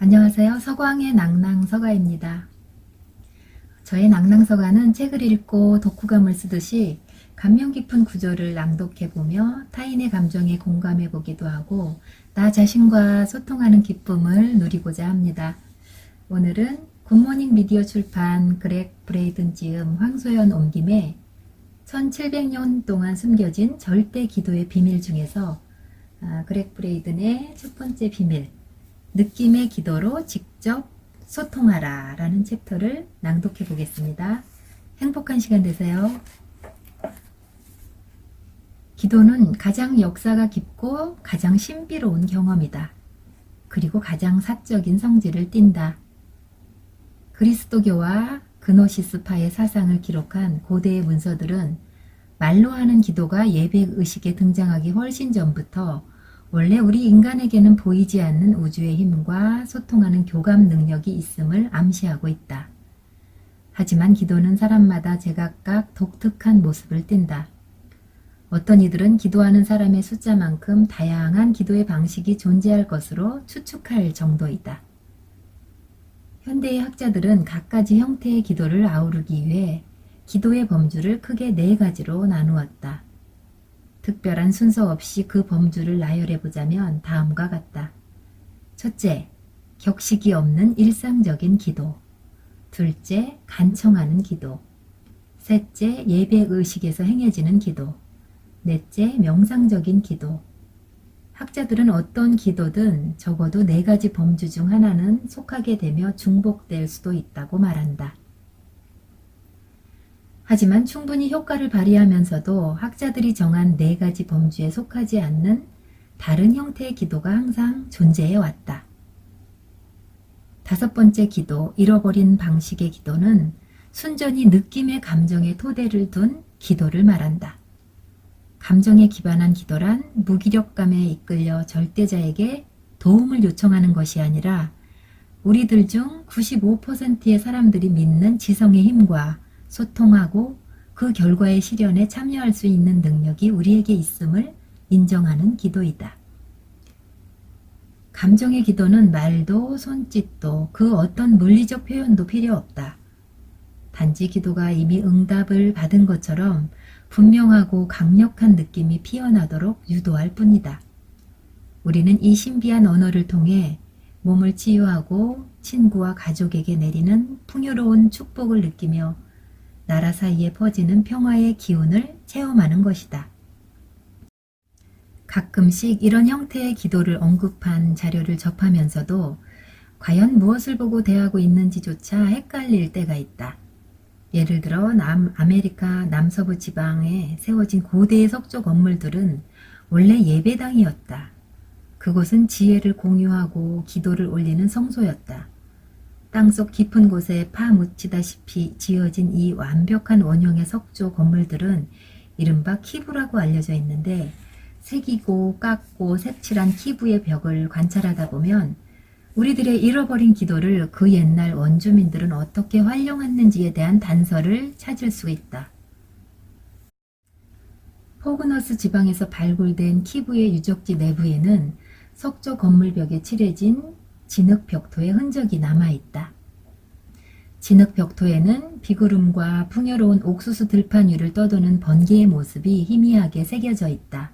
안녕하세요. 서광의 낭낭서가입니다. 저의 낭낭서가는 책을 읽고 독후감을 쓰듯이 감명 깊은 구조를 낭독해보며 타인의 감정에 공감해보기도 하고 나 자신과 소통하는 기쁨을 누리고자 합니다. 오늘은 굿모닝 미디어 출판 그렉 브레이든 지음 황소연 옮김의 1700년 동안 숨겨진 절대 기도의 비밀 중에서 그렉 브레이든의 첫 번째 비밀, 느낌의 기도로 직접 소통하라 라는 챕터를 낭독해 보겠습니다. 행복한 시간 되세요. 기도는 가장 역사가 깊고 가장 신비로운 경험이다. 그리고 가장 사적인 성질을 띈다. 그리스도교와 그노시스파의 사상을 기록한 고대의 문서들은 말로 하는 기도가 예배의식에 등장하기 훨씬 전부터 원래 우리 인간에게는 보이지 않는 우주의 힘과 소통하는 교감 능력이 있음을 암시하고 있다. 하지만 기도는 사람마다 제각각 독특한 모습을 띈다. 어떤 이들은 기도하는 사람의 숫자만큼 다양한 기도의 방식이 존재할 것으로 추측할 정도이다. 현대의 학자들은 갖가지 형태의 기도를 아우르기 위해 기도의 범주를 크게 4가지로 나누었다. 특별한 순서 없이 그 범주를 나열해보자면 다음과 같다. 첫째, 격식이 없는 일상적인 기도. 둘째, 간청하는 기도. 셋째, 예배의식에서 행해지는 기도. 넷째, 명상적인 기도. 학자들은 어떤 기도든 적어도 4가지 범주 중 하나는 속하게 되며 중복될 수도 있다고 말한다. 하지만 충분히 효과를 발휘하면서도 학자들이 정한 4가지 범주에 속하지 않는 다른 형태의 기도가 항상 존재해 왔다. 5번째 기도, 잃어버린 방식의 기도는 순전히 느낌의 감정의 토대를 둔 기도를 말한다. 감정에 기반한 기도란 무기력감에 이끌려 절대자에게 도움을 요청하는 것이 아니라 우리들 중 95%의 사람들이 믿는 지성의 힘과 소통하고 그 결과의 실현에 참여할 수 있는 능력이 우리에게 있음을 인정하는 기도이다. 감정의 기도는 말도 손짓도 그 어떤 물리적 표현도 필요 없다. 단지 기도가 이미 응답을 받은 것처럼 분명하고 강력한 느낌이 피어나도록 유도할 뿐이다. 우리는 이 신비한 언어를 통해 몸을 치유하고 친구와 가족에게 내리는 풍요로운 축복을 느끼며 나라 사이에 퍼지는 평화의 기운을 체험하는 것이다. 가끔씩 이런 형태의 기도를 언급한 자료를 접하면서도 과연 무엇을 보고 대하고 있는지조차 헷갈릴 때가 있다. 예를 들어 남아메리카 남서부 지방에 세워진 고대의 석조 건물들은 원래 예배당이었다. 그곳은 지혜를 공유하고 기도를 올리는 성소였다. 땅속 깊은 곳에 파묻히다시피 지어진 이 완벽한 원형의 석조 건물들은 이른바 키부라고 알려져 있는데 새기고 깎고 색칠한 키부의 벽을 관찰하다 보면 우리들의 잃어버린 기도를 그 옛날 원주민들은 어떻게 활용했는지에 대한 단서를 찾을 수 있다. 포그너스 지방에서 발굴된 키부의 유적지 내부에는 석조 건물벽에 칠해진 진흙 벽토의 흔적이 남아있다. 진흙 벽토에는 비구름과 풍요로운 옥수수 들판 위를 떠도는 번개의 모습이 희미하게 새겨져 있다.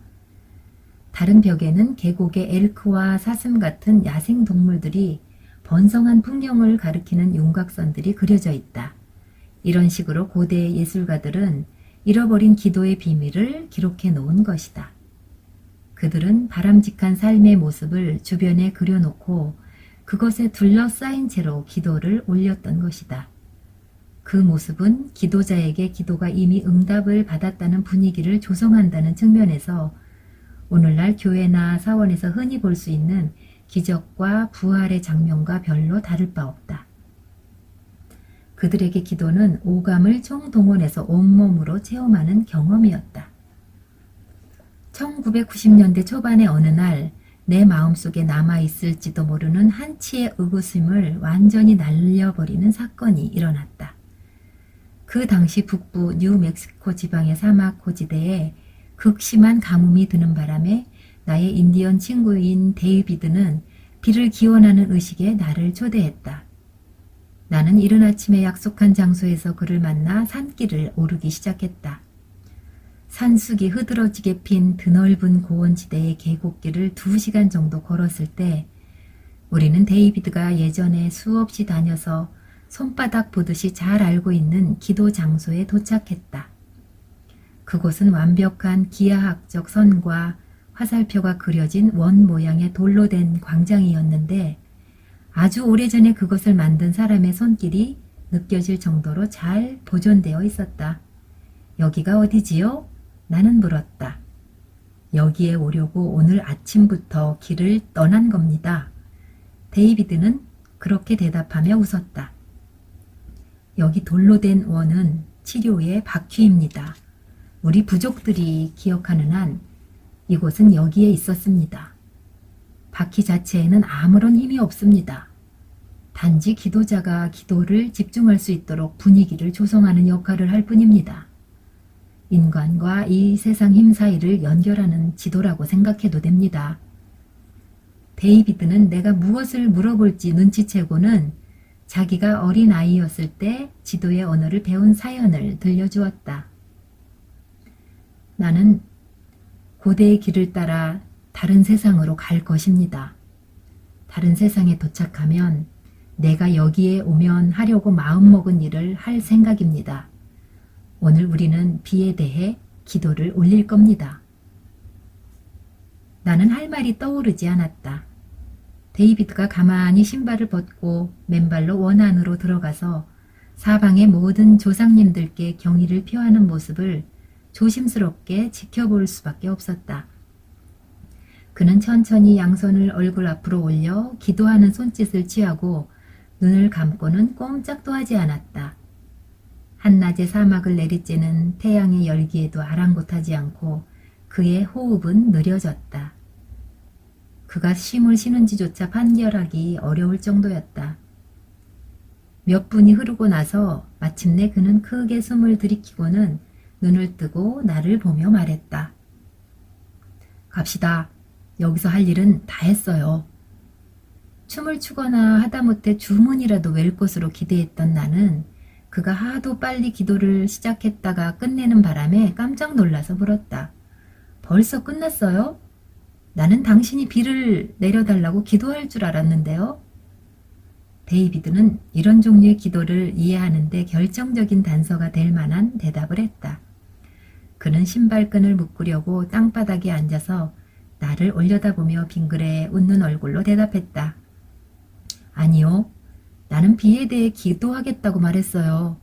다른 벽에는 계곡의 엘크와 사슴 같은 야생 동물들이 번성한 풍경을 가리키는 윤곽선들이 그려져 있다. 이런 식으로 고대 예술가들은 잃어버린 기도의 비밀을 기록해 놓은 것이다. 그들은 바람직한 삶의 모습을 주변에 그려놓고 그것에 둘러싸인 채로 기도를 올렸던 것이다. 그 모습은 기도자에게 기도가 이미 응답을 받았다는 분위기를 조성한다는 측면에서 오늘날 교회나 사원에서 흔히 볼 수 있는 기적과 부활의 장면과 별로 다를 바 없다. 그들에게 기도는 오감을 총동원해서 온몸으로 체험하는 경험이었다. 1990년대 초반의 어느 날 내 마음속에 남아있을지도 모르는 한치의 의구심을 완전히 날려버리는 사건이 일어났다. 그 당시 북부 뉴멕시코 지방의 사막 고지대에 극심한 가뭄이 드는 바람에 나의 인디언 친구인 데이비드는 비를 기원하는 의식에 나를 초대했다. 나는 이른 아침에 약속한 장소에서 그를 만나 산길을 오르기 시작했다. 산쑥이 흐드러지게 핀 드넓은 고원지대의 계곡길을 2시간 정도 걸었을 때 우리는 데이비드가 예전에 수없이 다녀서 손바닥 보듯이 잘 알고 있는 기도 장소에 도착했다. 그곳은 완벽한 기하학적 선과 화살표가 그려진 원 모양의 돌로 된 광장이었는데 아주 오래전에 그것을 만든 사람의 손길이 느껴질 정도로 잘 보존되어 있었다. 여기가 어디지요? 나는 물었다. 여기에 오려고 오늘 아침부터 길을 떠난 겁니다. 데이비드는 그렇게 대답하며 웃었다. 여기 돌로 된 원은 치료의 바퀴입니다. 우리 부족들이 기억하는 한 이곳은 여기에 있었습니다. 바퀴 자체에는 아무런 힘이 없습니다. 단지 기도자가 기도를 집중할 수 있도록 분위기를 조성하는 역할을 할 뿐입니다. 인간과 이 세상 힘 사이를 연결하는 지도라고 생각해도 됩니다. 데이비드는 내가 무엇을 물어볼지 눈치채고는 자기가 어린 아이였을 때 지도의 언어를 배운 사연을 들려주었다. 나는 고대의 길을 따라 다른 세상으로 갈 것입니다. 다른 세상에 도착하면 내가 여기에 오면 하려고 마음먹은 일을 할 생각입니다. 오늘 우리는 비에 대해 기도를 올릴 겁니다. 나는 할 말이 떠오르지 않았다. 데이비드가 가만히 신발을 벗고 맨발로 원 안으로 들어가서 사방의 모든 조상님들께 경의를 표하는 모습을 조심스럽게 지켜볼 수밖에 없었다. 그는 천천히 양손을 얼굴 앞으로 올려 기도하는 손짓을 취하고 눈을 감고는 꼼짝도 하지 않았다. 한낮에 사막을 내리쬐는 태양의 열기에도 아랑곳하지 않고 그의 호흡은 느려졌다. 그가 쉼을 쉬는지조차 판결하기 어려울 정도였다. 몇 분이 흐르고 나서 마침내 그는 크게 숨을 들이키고는 눈을 뜨고 나를 보며 말했다. 갑시다. 여기서 할 일은 다 했어요. 춤을 추거나 하다못해 주문이라도 외울 것으로 기대했던 나는 그가 하도 빨리 기도를 시작했다가 끝내는 바람에 깜짝 놀라서 물었다. 벌써 끝났어요? 나는 당신이 비를 내려달라고 기도할 줄 알았는데요. 데이비드는 이런 종류의 기도를 이해하는데 결정적인 단서가 될 만한 대답을 했다. 그는 신발끈을 묶으려고 땅바닥에 앉아서 나를 올려다보며 빙그레 웃는 얼굴로 대답했다. 아니요. 나는 비에 대해 기도하겠다고 말했어요.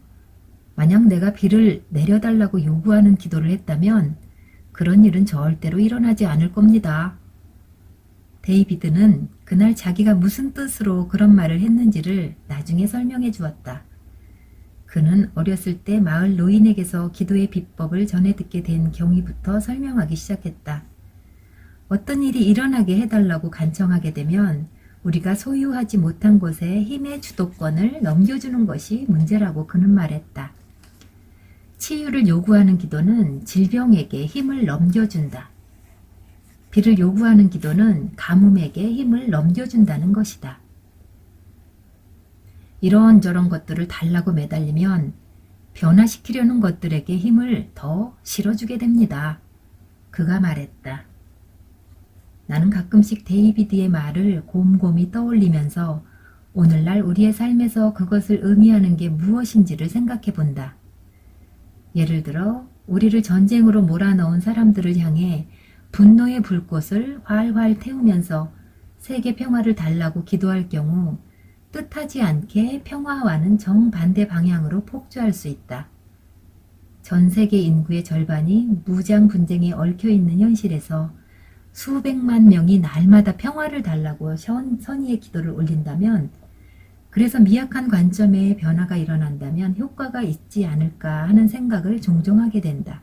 만약 내가 비를 내려달라고 요구하는 기도를 했다면 그런 일은 절대로 일어나지 않을 겁니다. 데이비드는 그날 자기가 무슨 뜻으로 그런 말을 했는지를 나중에 설명해 주었다. 그는 어렸을 때 마을 노인에게서 기도의 비법을 전해 듣게 된 경위부터 설명하기 시작했다. 어떤 일이 일어나게 해달라고 간청하게 되면 우리가 소유하지 못한 곳에 힘의 주도권을 넘겨주는 것이 문제라고 그는 말했다. 치유를 요구하는 기도는 질병에게 힘을 넘겨준다. 비를 요구하는 기도는 가뭄에게 힘을 넘겨준다는 것이다. 이런저런 것들을 달라고 매달리면 변화시키려는 것들에게 힘을 더 실어주게 됩니다. 그가 말했다. 나는 가끔씩 데이비드의 말을 곰곰이 떠올리면서 오늘날 우리의 삶에서 그것을 의미하는 게 무엇인지를 생각해 본다. 예를 들어 우리를 전쟁으로 몰아넣은 사람들을 향해 분노의 불꽃을 활활 태우면서 세계 평화를 달라고 기도할 경우 뜻하지 않게 평화와는 정반대 방향으로 폭주할 수 있다. 전 세계 인구의 절반이 무장 분쟁에 얽혀있는 현실에서 수백만 명이 날마다 평화를 달라고 선의의 기도를 올린다면, 그래서 미약한 관점에 변화가 일어난다면 효과가 있지 않을까 하는 생각을 종종 하게 된다.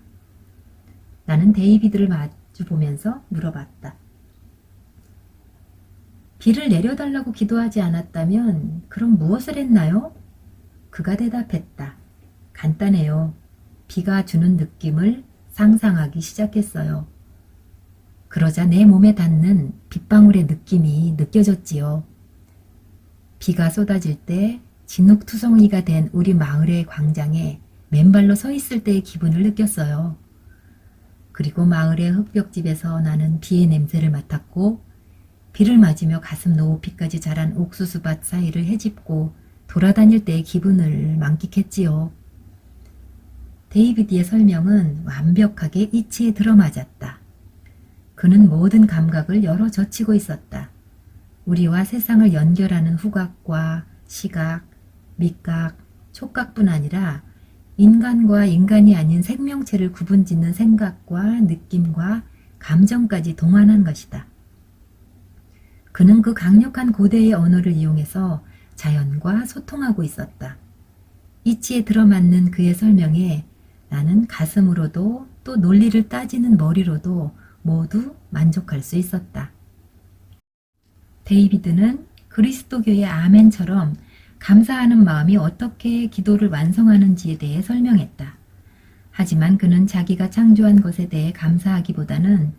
나는 데이비드를 마주 보면서 물어봤다. 비를 내려달라고 기도하지 않았다면 그럼 무엇을 했나요? 그가 대답했다. 간단해요. 비가 주는 느낌을 상상하기 시작했어요. 그러자 내 몸에 닿는 빗방울의 느낌이 느껴졌지요. 비가 쏟아질 때 진흙투성이가 된 우리 마을의 광장에 맨발로 서 있을 때의 기분을 느꼈어요. 그리고 마을의 흙벽집에서 나는 비의 냄새를 맡았고 비를 맞으며 가슴 높이까지 자란 옥수수밭 사이를 헤집고 돌아다닐 때의 기분을 만끽했지요. 데이비드의 설명은 완벽하게 이치에 들어맞았다. 그는 모든 감각을 열어 젖히고 있었다. 우리와 세상을 연결하는 후각과 시각, 미각, 촉각뿐 아니라 인간과 인간이 아닌 생명체를 구분짓는 생각과 느낌과 감정까지 동원한 것이다. 그는 그 강력한 고대의 언어를 이용해서 자연과 소통하고 있었다. 이치에 들어맞는 그의 설명에 나는 가슴으로도 또 논리를 따지는 머리로도 모두 만족할 수 있었다. 데이비드는 그리스도교의 아멘처럼 감사하는 마음이 어떻게 기도를 완성하는지에 대해 설명했다. 하지만 그는 자기가 창조한 것에 대해 감사하기보다는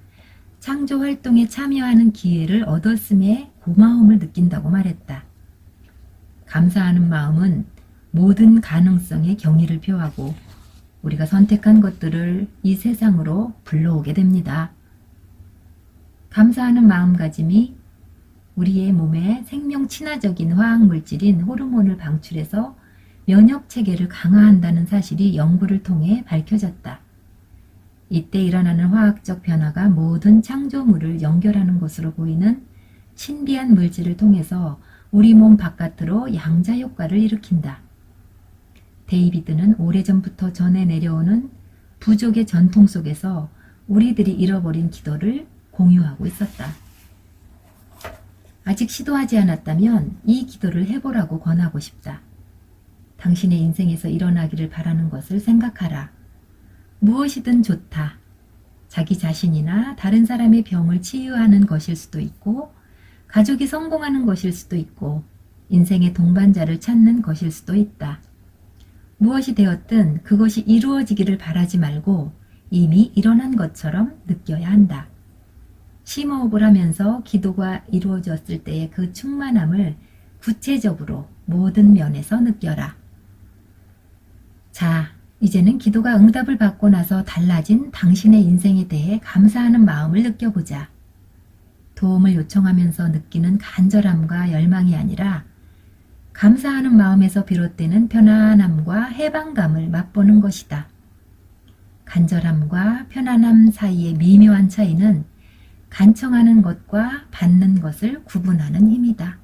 창조 활동에 참여하는 기회를 얻었음에 고마움을 느낀다고 말했다. 감사하는 마음은 모든 가능성의 경의를 표하고 우리가 선택한 것들을 이 세상으로 불러오게 됩니다. 감사하는 마음가짐이 우리의 몸에 생명 친화적인 화학물질인 호르몬을 방출해서 면역체계를 강화한다는 사실이 연구를 통해 밝혀졌다. 이때 일어나는 화학적 변화가 모든 창조물을 연결하는 것으로 보이는 신비한 물질을 통해서 우리 몸 바깥으로 양자 효과를 일으킨다. 데이비드는 오래전부터 전해 내려오는 부족의 전통 속에서 우리들이 잃어버린 기도를 공유하고 있었다. 아직 시도하지 않았다면 이 기도를 해보라고 권하고 싶다. 당신의 인생에서 일어나기를 바라는 것을 생각하라. 무엇이든 좋다. 자기 자신이나 다른 사람의 병을 치유하는 것일 수도 있고, 가족이 성공하는 것일 수도 있고, 인생의 동반자를 찾는 것일 수도 있다. 무엇이 되었든 그것이 이루어지기를 바라지 말고 이미 일어난 것처럼 느껴야 한다. 심호흡을 하면서 기도가 이루어졌을 때의 그 충만함을 구체적으로 모든 면에서 느껴라. 자, 이제는 기도가 응답을 받고 나서 달라진 당신의 인생에 대해 감사하는 마음을 느껴보자. 도움을 요청하면서 느끼는 간절함과 열망이 아니라 감사하는 마음에서 비롯되는 편안함과 해방감을 맛보는 것이다. 간절함과 편안함 사이의 미묘한 차이는 간청하는 것과 받는 것을 구분하는 힘이다.